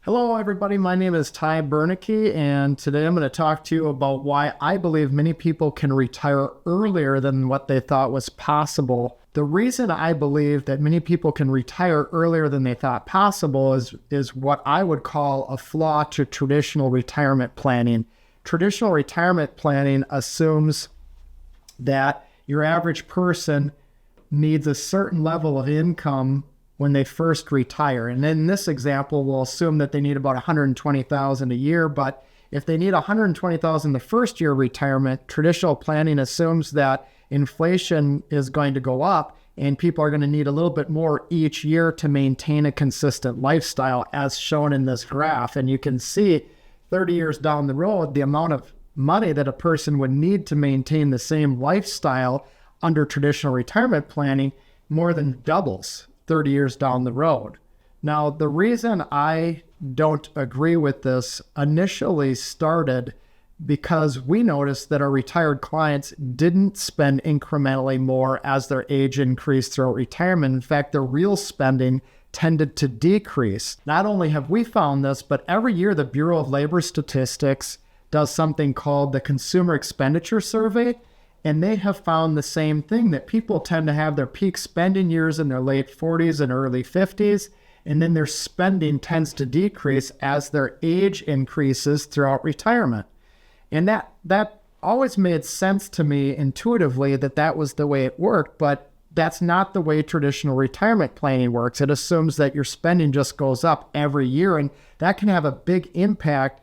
Hello, everybody. My name is Ty Bernicke, and today I'm going to talk to you about why I believe many people can retire earlier than what they thought was possible. The reason I believe that many people can retire earlier than they thought possible is what I would call a flaw to traditional retirement planning. Traditional retirement planning assumes that your average person needs a certain level of income when they first retire. And in this example, we'll assume that they need about $120,000 a year. But if they need $120,000 the first year of retirement, traditional planning assumes that inflation is going to go up and people are going to need a little bit more each year to maintain a consistent lifestyle, as shown in this graph. And you can see 30 years down the road, the amount of money that a person would need to maintain the same lifestyle under traditional retirement planning more than doubles 30 years down the road. Now, the reason I don't agree with this initially started because we noticed that our retired clients didn't spend incrementally more as their age increased throughout retirement. In fact, their real spending tended to decrease. Not only have we found this, but every year the Bureau of Labor Statistics does something called the Consumer Expenditure Survey. And they have found the same thing, that people tend to have their peak spending years in their late 40s and early 50s, and then their spending tends to decrease as their age increases throughout retirement. And that always made sense to me intuitively that was the way it worked, but that's not the way traditional retirement planning works. It assumes that your spending just goes up every year, and that can have a big impact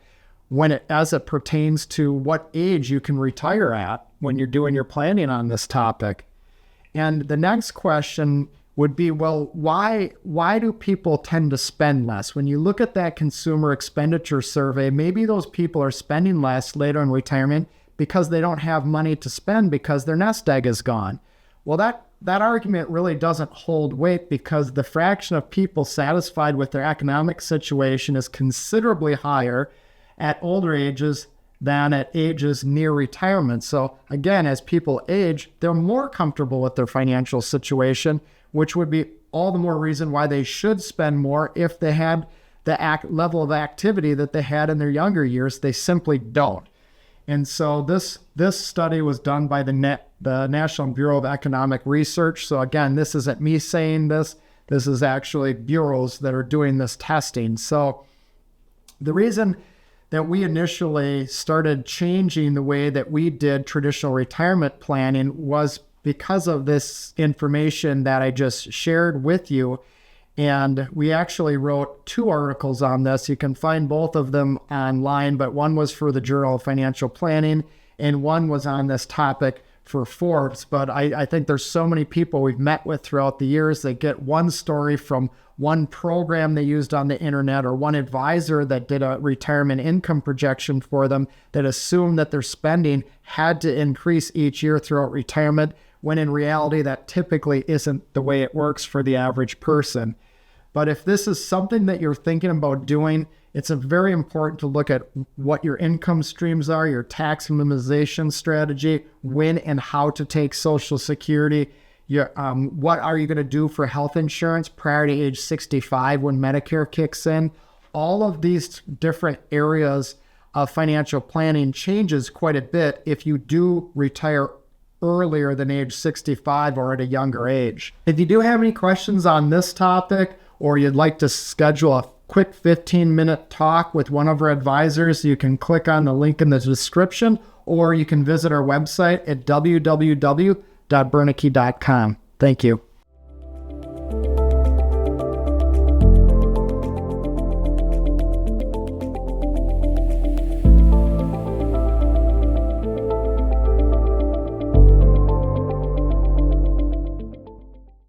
as it pertains to what age you can retire at when you're doing your planning on this topic. And the next question would be, well, why do people tend to spend less? When you look at that consumer expenditure survey, maybe those people are spending less later in retirement because they don't have money to spend because their nest egg is gone. Well, that argument really doesn't hold weight because the fraction of people satisfied with their economic situation is considerably higher at older ages than at ages near retirement. So again, as people age, they're more comfortable with their financial situation, which would be all the more reason why they should spend more if they had the level of activity that they had in their younger years. They simply don't. And so this study was done by the National Bureau of Economic Research. So again, this isn't me saying this. This is actually bureaus that are doing this testing. So the reason that we initially started changing the way that we did traditional retirement planning was because of this information that I just shared with you. And we actually wrote 2 articles on this. You can find both of them online, but one was for the Journal of Financial Planning and one was on this topic for Forbes. But I think there's so many people we've met with throughout the years that get one story from one program they used on the internet or one advisor that did a retirement income projection for them that assumed that their spending had to increase each year throughout retirement, when in reality that typically isn't the way it works for the average person. But if this is something that you're thinking about doing, it's very important to look at what your income streams are, your tax minimization strategy, when and how to take Social Security. What are you going to do for health insurance prior to age 65 when Medicare kicks in? All of these different areas of financial planning changes quite a bit if you do retire earlier than age 65 or at a younger age. If you do have any questions on this topic, or you'd like to schedule a quick 15-minute talk with one of our advisors, you can click on the link in the description, or you can visit our website at www.bernicke.com. Thank you.